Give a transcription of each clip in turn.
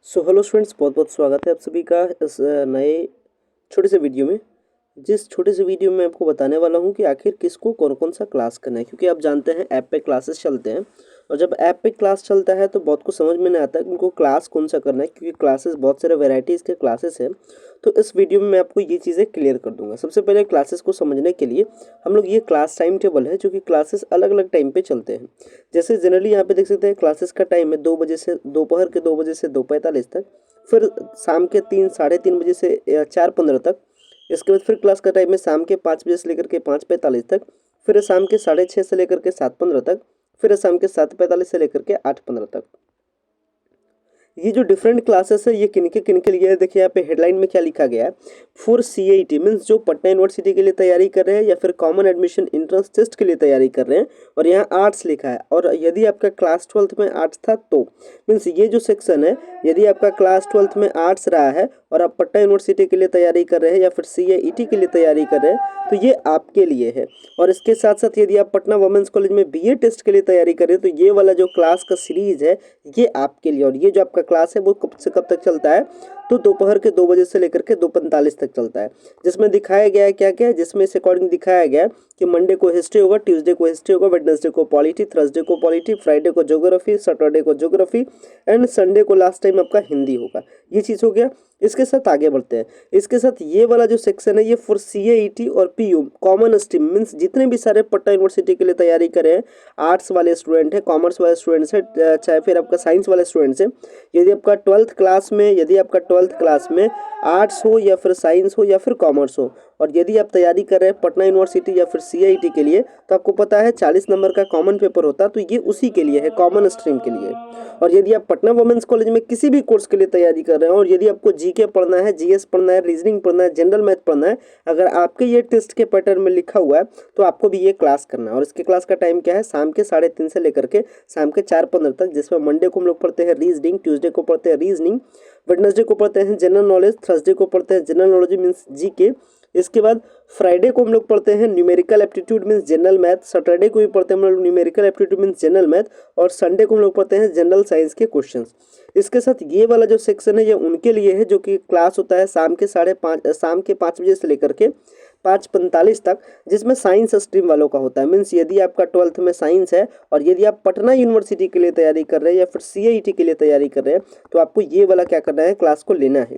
So hello students, बहुत बहुत स्वागत है आप सभी का इस नए छोटे से वीडियो में। जिस छोटे से वीडियो में आपको बताने वाला हूं कि आखिर किसको कौन कौन सा क्लास करना है, क्योंकि आप जानते हैं ऐप पे क्लासेस चलते हैं। और जब ऐप पे क्लास चलता है तो बहुत कुछ समझ में नहीं आता कि उनको क्लास कौन सा करना है, क्योंकि क्लासेस बहुत सारे वेराइटीज़ के क्लासेस हैं। तो इस वीडियो में मैं आपको ये चीज़ें क्लियर कर दूंगा। सबसे पहले क्लासेस को समझने के लिए हम लोग ये क्लास टाइम टेबल है, जो कि क्लासेस अलग अलग टाइम पे चलते हैं। जैसे जनरली यहाँ पे देख सकते हैं क्लासेस का टाइम है 2 बजे से दोपहर के 2 बजे से 2:45 तक, फिर शाम के 3 साढ़े 3 बजे से 4:15 तक। इसके बाद फिर क्लास का टाइम है शाम के 5 बजे से लेकर के 5:45 तक, फिर शाम के 6:30 से लेकर के 7:15 तक, फिर शाम के 7:45 से लेकर के 8:15 तक। ये जो डिफरेंट क्लासेस है ये किनके लिए है, देखिए यहाँ पे हेडलाइन में क्या लिखा गया है। फॉर CIT मीन्स जो पटना यूनिवर्सिटी के लिए तैयारी कर रहे हैं या फिर कॉमन एडमिशन एंट्रेंस टेस्ट के लिए तैयारी कर रहे हैं, और यहाँ आर्ट्स लिखा है। और यदि आपका क्लास 12th में आर्ट्स था तो मीन्स ये जो सेक्शन है, यदि आपका क्लास 12th में आर्ट्स रहा है और आप पटना यूनिवर्सिटी के लिए तैयारी कर रहे हैं या फिर CIT के लिए तैयारी कर रहे हैं, तो ये आपके लिए है। और इसके साथ साथ यदि आप पटना वुमेन्स कॉलेज में BA टेस्ट के लिए तैयारी कर रहे हैं, तो ये वाला जो क्लास का सीरीज है ये आपके लिए। और ये जो आपका क्लास है वो कब से कब तक चलता है, तो दोपहर के 2 बजे से लेकर के 2:45 तक चलता है। जिसमें दिखाया गया है क्या क्या है, जिसमें इस अकॉर्डिंग दिखाया गया है कि मंडे को हिस्ट्री होगा, ट्यूसडे को हिस्ट्री होगा, वेडनेसडे को पॉलिटी, थर्सडे को पॉलिटी, फ्राइडे को ज्योग्राफी, सैटरडे को ज्योग्राफी एंड संडे को लास्ट टाइम आपका हिंदी होगा। ये चीज़ हो गया। इसके साथ आगे बढ़ते हैं। इसके साथ ये वाला जो सेक्शन है ये फॉर CIT और PU कॉमन स्ट्रीम मीन्स जितने भी सारे पटना यूनिवर्सिटी के लिए तैयारी करें, आर्ट्स वाले स्टूडेंट हैं, कॉमर्स वाले स्टूडेंट्स हैं, चाहे फिर आपका साइंस वाले स्टूडेंट्स हैं। यदि आपका 12th क्लास में आर्ट्स हो या फिर साइंस हो या फिर कॉमर्स हो, और यदि आप तैयारी कर रहे हैं पटना यूनिवर्सिटी या फिर CIT के लिए, तो आपको पता है 40 नंबर का कॉमन पेपर होता है, तो ये उसी के लिए है, कॉमन स्ट्रीम के लिए। और यदि आप पटना वुमेन्स कॉलेज में किसी भी कोर्स के लिए तैयारी कर रहे हैं, और यदि आपको GK पढ़ना है, GS पढ़ना है, रीजनिंग पढ़ना है, जनरल मैथ पढ़ना है, अगर आपके ये टेस्ट के पैटर्न में लिखा हुआ है तो आपको भी ये क्लास करना है। और इसके क्लास का टाइम क्या है, शाम के 3:30 से लेकर के शाम के 4:15 तक, जिसमें मंडे को हम लोग पढ़ते हैं रीजनिंग, ट्यूसडे को पढ़ते हैं रीजनिंग, वेडनेसडे को पढ़ते हैं जनरल नॉलेज, थर्सडे को पढ़ते हैं जनरल नॉलेज मीन्स GK। इसके बाद फ्राइडे को हम लोग पढ़ते हैं numerical aptitude means general math, Saturday को भी पढ़ते हैं हम लोग numerical aptitude means general math, और संडे को हम लोग पढ़ते हैं जनरल साइंस के क्वेश्चंस। इसके साथ ये वाला जो सेक्शन है ये उनके लिए है, जो कि क्लास होता है शाम के 5 बजे से लेकर के 5:45 तक, जिसमें साइंस स्ट्रीम वालों का होता है। मीन्स यदि आपका 12th में साइंस है और यदि आप पटना यूनिवर्सिटी के लिए तैयारी कर रहे हैं या फिर CIT के लिए तैयारी कर रहे हैं, तो आपको ये वाला क्या करना है, क्लास को लेना है।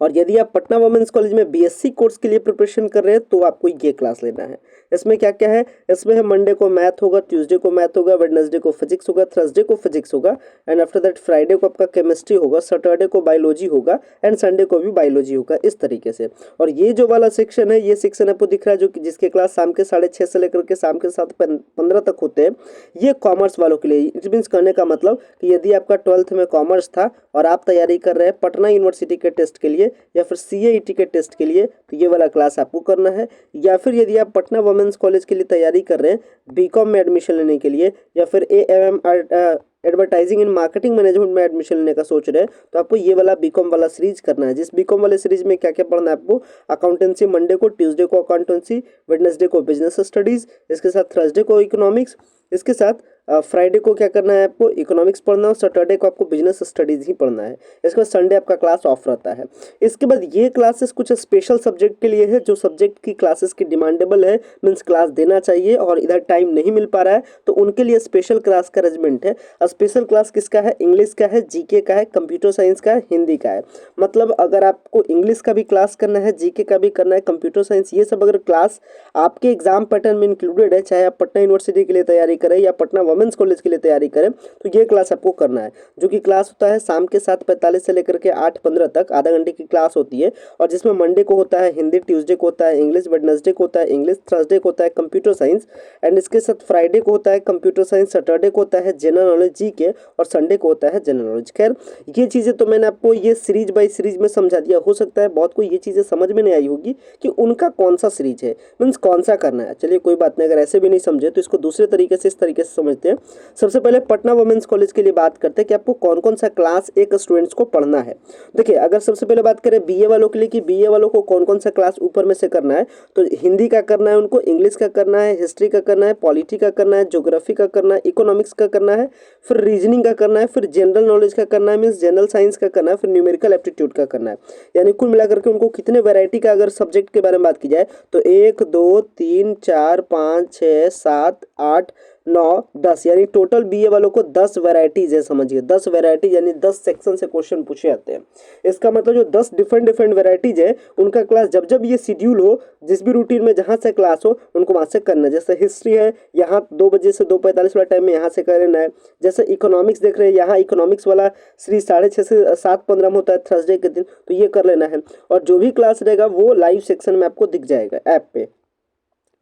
और यदि आप पटना वुमेन्स कॉलेज में BSc कोर्स के लिए प्रिपरेशन कर रहे हैं तो आपको ये क्लास लेना है। इसमें क्या क्या है, इसमें है मंडे को मैथ होगा, ट्यूसडे को मैथ होगा, वेडनेसडे को फिजिक्स होगा, थर्सडे को फिजिक्स होगा, एंड आफ्टर दैट फ्राइडे को आपका केमिस्ट्री होगा, सैटरडे को बायोलॉजी होगा, एंड संडे को भी बायोलॉजी होगा, इस तरीके से। और ये जो वाला सेक्शन है, ये सेक्शन आपको दिख रहा है जो कि जिसके क्लास शाम के 6:30 से लेकर के शाम के 7:15 तक होते हैं, ये कॉमर्स वालों के लिए। इट मीन्स कहने का मतलब कि यदि आपका 12th में कॉमर्स था और आप तैयारी कर रहे हैं पटना यूनिवर्सिटी के टेस्ट के लिए या फिर CIT के टेस्ट के लिए, तो ये वाला क्लास आपको करना है। या फिर यदि आप पटना वुमेन्स कॉलेज के लिए तैयारी कर रहे हैं BCom में एडमिशन लेने के लिए, या फिर AMM advertising and marketing management में एडमिशन लेने का सोच रहे हैं, तो आपको ये वाला BCom वाला सीरीज करना है। जिस BCom वाले सीरीज में क्या क्या पढ़ना है आपको, अकाउंटेंसी मंडे को, ट्यूसडे को अकाउंटेंसी, वेडनेसडे को बिजनेस स्टडीज, इसके साथ थर्सडे को इकोनॉमिक्स, इसके साथ फ्राइडे को क्या करना है आपको, इकोनॉमिक्स पढ़ना, और सैटरडे को आपको बिजनेस स्टडीज़ ही पढ़ना है। इसके बाद संडे आपका क्लास ऑफ रहता है। इसके बाद ये क्लासेस कुछ स्पेशल सब्जेक्ट के लिए है, जो सब्जेक्ट की क्लासेस की डिमांडेबल है, मीन्स क्लास देना चाहिए और इधर टाइम नहीं मिल पा रहा है, तो उनके लिए स्पेशल क्लास का अरेंजमेंट है। स्पेशल क्लास किसका है, इंग्लिश का है, GK का है, कंप्यूटर साइंस का है, हिंदी का है। मतलब अगर आपको इंग्लिश का भी क्लास करना है, GK का भी करना है, कंप्यूटर साइंस, ये सब अगर क्लास आपके एग्जाम पैटर्न में इंक्लूडेड है, चाहे आप पटना यूनिवर्सिटी के लिए तैयारी करें या पटना वुमेन्स कॉलेज के लिए तैयारी करें, तो ये क्लास आपको करना है। जो कि क्लास होता है शाम के 7:45 से लेकर के 8:15 तक, आधा घंटे की क्लास होती है। और जिसमें मंडे को होता है हिंदी, ट्यूसडे को होता है इंग्लिश, वेडनेसडे को होता है इंग्लिश, थर्सडे को होता है कंप्यूटर साइंस, एंड इसके साथ फ्राइडे को होता है कंप्यूटर साइंस, सैटरडे को होता है जनरल नॉलेज GK, और संडे को होता है जनरल नॉलेज। खैर ये चीज़ें तो मैंने आपको ये सीरीज बाई सीरीज में समझा दिया। हो सकता है बहुत को ये चीज़ें समझ में नहीं आई होगी कि उनका कौन सा सीरीज है, मीन्स कौन सा करना है। चलिए कोई बात नहीं, अगर ऐसे भी नहीं समझे तो इसको दूसरे तरीके से इस तरीके से समझते होते हैं। सबसे पहले पटना वुमेन्स कॉलेज के लिए बात करते हैं कि आपको कौन कौन सा क्लास एक स्टूडेंट्स को पढ़ना है। देखिए, अगर सबसे पहले बात करें बीए वालों के लिए कि बीए वालों को कौन कौन सा क्लास ऊपर में से करना है, तो हिंदी का करना है उनको, इंग्लिश का करना है, हिस्ट्री का करना है, पॉलिटी का करना है, ज्योग्राफी का करना है, इकोनॉमिक्स का करना है, फिर रीजनिंग का करना है, फिर जनरल नॉलेज का करना है, मीन्स जनरल साइंस का करना है, फिर न्यूमेरिकल एप्टीट्यूड का करना है। यानी कुल मिलाकर के उनको कितने वैरायटी का अगर सब्जेक्ट के बारे में बात की जाए तो 1 2 3 4 5 6 7 8 9 10, यानी टोटल बीए वालों को 10 वैरायटीज है। समझिए 10 वैरायटी यानी 10 सेक्शन से क्वेश्चन पूछे जाते हैं। इसका मतलब जो 10 डिफरेंट वैरायटीज है उनका क्लास जब जब ये शेड्यूल हो, जिस भी रूटीन में जहाँ से क्लास हो उनको वहाँ से करना है। जैसे हिस्ट्री है, यहाँ 2 बजे से 2:45 वाला टाइम में यहाँ से कर लेना है। जैसे इकोनॉमिक्स देख रहे हैं, यहाँ इकोनॉमिक्स वाला 6:30 से 7:15 में होता है थर्सडे के दिन, तो ये कर लेना है। और जो भी क्लास रहेगा वो लाइव सेक्शन में आपको दिख जाएगा ऐप पे।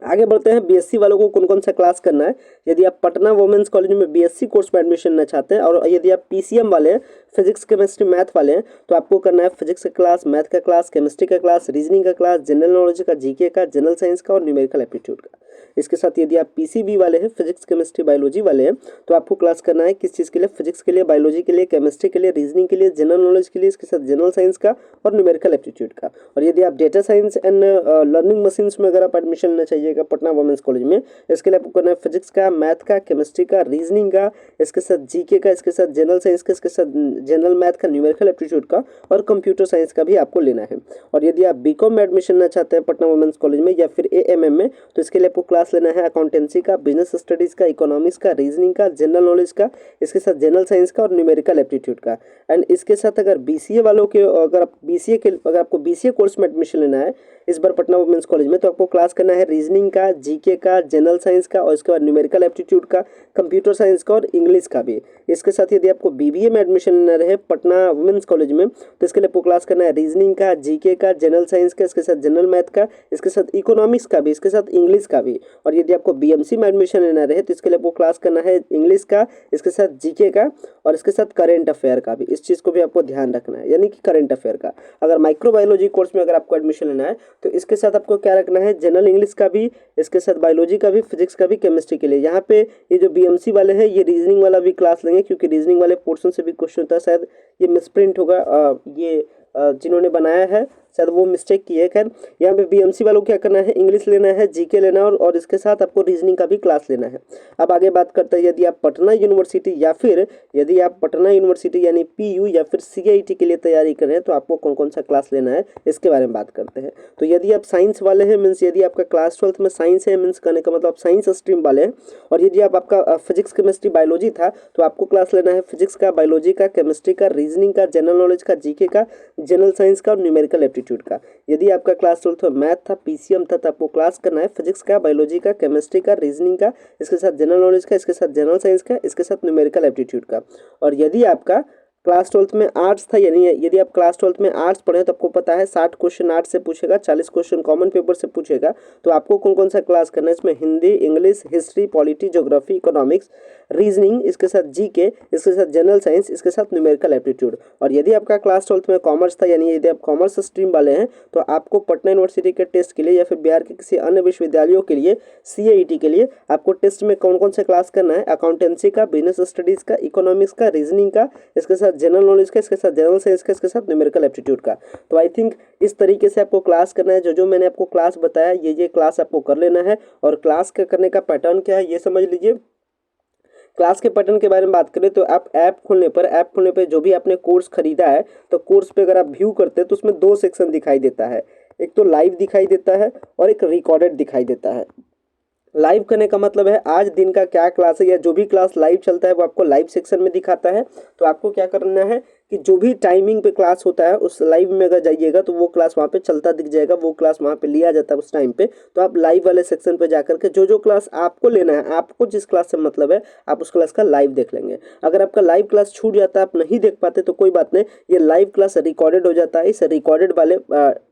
आगे बढ़ते हैं, बीएससी वालों को कौन कौन सा क्लास करना है। यदि आप पटना वुमेन्स कॉलेज में बीएससी कोर्स में एडमिशन लेना चाहते हैं और यदि आप पीसीएम वाले हैं, फिजिक्स केमिस्ट्री मैथ वाले हैं, तो आपको करना है फिजिक्स का क्लास, मैथ का क्लास, केमिस्ट्री का क्लास, रीजनिंग का क्लास, जनरल नॉलेज का, जीके का, जनरल साइंस का और न्यूमेरिकल एप्टीट्यूड का। इसके साथ यदि आप पीसीबी वाले हैं, फिजिक्स केमिस्ट्री बायोलॉजी वाले हैं, तो आपको क्लास करना है किस चीज़ के लिए, फिजिक्स के लिए, बायोलॉजी के लिए, केमिस्ट्री के लिए, रीजनिंग के लिए, जनरल नॉलेज के लिए, इसके साथ जनरल साइंस का और न्यूमेरिकल एप्टीट्यूड का। और यदि आप data science and learning machines में अगर आप एडमिशन लेना चाहिएगा पटना वुमेन्स कॉलेज में, इसके लिए आपको करना है फिजिक्स का, मैथ का, केमिस्ट्री का, रीजनिंग का, इसके साथ जीके का, इसके साथ जनरल साइंस का, इसके साथ जनरल मैथ का, न्यूमेरिकल एप्टीट्यूड का और कंप्यूटर साइंस का भी आपको लेना है। और यदि आप बीकॉम में एडमिशन लेना चाहते हैं पटना वुमेन्स कॉलेज में या फिर एएमएम में, तो इसके लिए आपको क्लास लेना है अकाउंटेंसी का, बिजनेस स्टडीज का, इकोनॉमिक्स का, रीजनिंग का, जनरल नॉलेज का, इसके साथ जनरल साइंस का और न्यूमेरिकल एप्टीट्यूड का। एंड इसके साथ अगर बीसीए वालों के अगर आपको बीसीए कोर्स में एडमिशन लेना है इस बार पटना वुमेन्स कॉलेज में, तो आपको क्लास करना है रीजनिंग का, जीके का, जनरल साइंस का और इसके बाद न्यूमेरिकल एप्टीट्यूड का, कंप्यूटर साइंस का और इंग्लिश का भी। इसके साथ यदि आपको बीबीए में एडमिशन लेना रहे पटना वुमेन्स कॉलेज में, तो इसके लिए आपको क्लास करना है रीजनिंग का, जीके का, जनरल साइंस का, इसके साथ जनरल मैथ का, इसके साथ इकोनॉमिक्स का भी, इसके साथ इंग्लिश का भी। और यदि आपको बीएमसी में एडमिशन लेना रहे तो इसके लिए आपको क्लास करना है इंग्लिश का, इसके साथ जीके का और इसके साथ करेंट अफेयर का भी। इस चीज़ को भी आपको ध्यान रखना है, यानी कि करेंट अफेयर का। अगर माइक्रोबायोलॉजी कोर्स में अगर आपको एडमिशन लेना है तो इसके साथ आपको क्या रखना है, जनरल इंग्लिश का भी, इसके साथ बायोलॉजी का भी, फिजिक्स का भी, केमिस्ट्री के लिए। यहाँ पे ये जो बीएमसी वाले हैं ये रीजनिंग वाला भी क्लास लेंगे, क्योंकि रीजनिंग वाले पोर्शन से भी क्वेश्चन होता है। शायद ये मिसप्रिंट होगा, ये जिन्होंने बनाया है शायद वो मिस्टेक की है। खैर, यहाँ पे बीएमसी वालों को क्या करना है, इंग्लिश लेना है, जीके लेना है और इसके साथ आपको रीजनिंग का भी क्लास लेना है। अब आगे बात करते हैं, यदि आप पटना यूनिवर्सिटी या फिर यदि आप पटना यूनिवर्सिटी यानी पीयू या फिर सीआईटी के लिए तैयारी कर रहे हैं, तो आपको कौन कौन सा क्लास लेना है इसके बारे में बात करते हैं। तो यदि आप साइंस वाले हैं, मीन्स यदि आपका क्लास 12th में साइंस है, मीन्स कहने का मतलब साइंस स्ट्रीम वाले हैं, और यदि आपका फिजिक्स केमिस्ट्री बायोलॉजी था तो आपको क्लास लेना है फिजिक्स का, बायोलॉजी का, केमिस्ट्री का, रीजनिंग का, जनरल नॉलेज का, जीके का, जनरल साइंस का और न्यूमेरिकल एप्टीट्यूड का। यदि आपका क्लास 12th में मैथ था, पीसीएम था, तो आपको क्लास करना है फिजिक्स का, बायोलॉजी का, केमिस्ट्री का, रीजनिंग का, इसके साथ जनरल नॉलेज का, इसके साथ जनरल साइंस का, इसके साथ न्यूमेरिकल एप्टीट्यूड का। और यदि आपका क्लास 12th में आर्ट्स था, यानी यदि आप क्लास 12th में आर्ट्स पढ़े तो आपको पता है 60 क्वेश्चन आर्ट्स से पूछेगा, 40 क्वेश्चन कॉमन पेपर से पूछेगा। तो आपको कौन कौन सा क्लास करना है इसमें, Hindi, English, history, polity, geography, economics, reasoning, इसके साथ जीके, इसके साथ जनरल साइंस, इसके साथ न्यूमेरिकल एप्टीट्यूड। और यदि आपका क्लास 12th में कॉमर्स था, यानी यदि आप कॉमर्स स्ट्रीम वाले हैं, तो आपको पटना यूनिवर्सिटी के टेस्ट के लिए या फिर बिहार के किसी अन्य विश्वविद्यालयों के लिए सीआईटी के लिए आपको टेस्ट में कौन कौन से क्लास करना है, अकाउंटेंसी का, बिजनेस स्टडीज का, इकोनॉमिक्स का, रीजनिंग का, इसके साथ जनरल नॉलेज का, इसके साथ जनरल साइंस का, इसके साथ न्यूमेरिकल एप्टीट्यूड का। तो आई थिंक इस तरीके से आपको क्लास करना है। जो मैंने आपको क्लास बताया ये क्लास आपको कर लेना है। और क्लास का करने का पैटर्न क्या है ये समझ लीजिए। क्लास के पैटर्न के बारे में बात करें तो आप ऐप खोलने पर जो भी आपने कोर्स खरीदा है, तो कोर्स पे अगर आप व्यू करते हैं तो उसमें 2 सेक्शन दिखाई देता है, एक तो लाइव दिखाई देता है और एक रिकॉर्डेड दिखाई देता है। लाइव करने का मतलब है आज दिन का क्या क्लास है या जो भी क्लास लाइव चलता है वो आपको लाइव सेक्शन में दिखाता है। तो आपको क्या करना है कि जो भी टाइमिंग पे क्लास होता है उस लाइव में अगर जाइएगा तो वो क्लास वहाँ पे चलता दिख जाएगा, वो क्लास वहाँ पे लिया जाता है उस टाइम पे। तो आप लाइव वाले सेक्शन पे जाकर के जो क्लास आपको लेना है, आपको जिस क्लास से मतलब है, आप उस क्लास का लाइव देख लेंगे। अगर आपका लाइव क्लास छूट जाता है, आप नहीं देख पाते, तो कोई बात नहीं, ये लाइव क्लास रिकॉर्डेड हो जाता है। इस रिकॉर्डेड वाले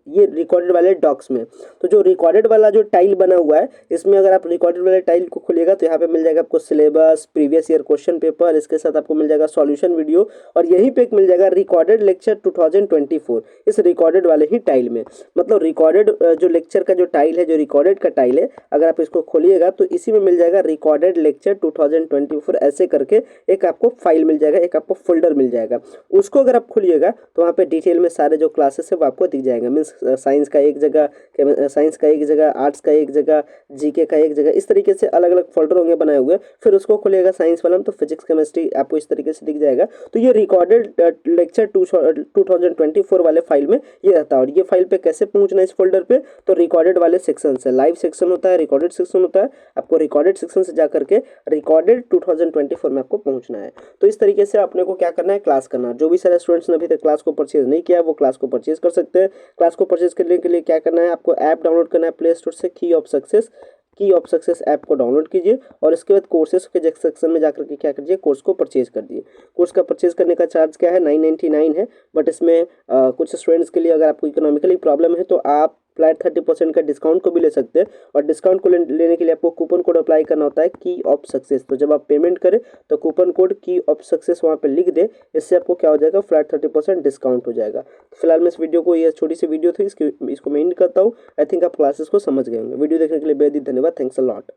ये रिकॉर्डेड वाले डॉक्स में। तो जो रिकॉर्डेड वाला जो टाइल बना हुआ है, इसमें अगर आप रिकॉर्डेड वाले टाइल को खोलिएगा तो यहाँ पे मिल जाएगा आपको syllabus, previous year question paper, इसके साथ आपको मिल जाएगा सॉल्यूशन वीडियो, और यहीं पे एक मिल जाएगा रिकॉर्डेड लेक्चर 2024 इस रिकॉर्डेड वाले ही टाइल में। मतलब रिकॉर्डेड जो लेक्चर का जो टाइल है, जो रिकॉर्डेड का टाइल है, अगर आप इसको खोलिएगा तो इसी में मिल जाएगा रिकॉर्डेड लेक्चर 2024 ऐसे करके एक आपको फाइल मिल जाएगा, एक आपको फोल्डर मिल जाएगा। उसको अगर आप खोलिएगा तो वहाँ पे डिटेल में सारे जो क्लासेस है वो आपको दिख जाएगा। मीन्स साइंस का एक जगह, साइंस का एक जगह, आर्ट्स का एक जगह, जीके का एक जगह, इस तरीके से अलग अलग फोल्डर होंगे बनाए हुए। फिर उसको खोलिएगा साइंस वाला में तो फिजिक्स, केमिस्ट्री आपको इस तरीके से दिख जाएगा। तो ये रिकॉर्डेड लेक्चर 2024 वाले फाइल में ये रहता है। और ये फाइल पे कैसे पहुंचना है इस फोल्डर पे, तो रिकॉर्डेड वाले सेक्शन से, लाइव सेक्शन होता है, रिकॉर्डेड सेक्शन होता है, आपको रिकॉर्डेड सेक्शन से जाकर के रिकॉर्डेड 2024 में आपको पहुंचना है। तो इस तरीके से अपने को क्या करना है, क्लास करना। जो भी सारे स्टूडेंट्स ने अभी तक क्लास को परचेज नहीं किया है वो क्लास को परचेज कर सकते हैं। क्लास को परचेज करने के लिए क्या करना है, आपको ऐप डाउनलोड करना है प्ले स्टोर से, की ऑफ सक्सेस ऐप को डाउनलोड कीजिए और इसके बाद कोर्सेज के सेक्शन में जाकर के क्या कीजिए, कोर्स को परचेज कर दिए। कोर्स का परचेज करने का चार्ज क्या है, 999 है। बट इसमें कुछ स्टूडेंट्स के लिए अगर आपको इकोनॉमिकली प्रॉब्लम है तो आप फ्लैट 30% का डिस्काउंट को भी ले सकते हैं। और डिस्काउंट को लेने के लिए आपको कूपन कोड अप्लाई करना होता है, की ऑफ सक्सेस। तो जब आप पेमेंट करें तो कूपन कोड की ऑफ सक्सेस वहाँ पे लिख दे, इससे आपको क्या हो जाएगा, फ्लैट 30% डिस्काउंट हो जाएगा। तो फिलहाल मैं इस वीडियो को, ये छोटी सी वीडियो थी, इसको मैं एंड करता हूँ। आई थिंक आप क्लासेस को समझ गए होंगे। वीडियो देखने के लिए बेहद धन्यवाद। Thanks a lot.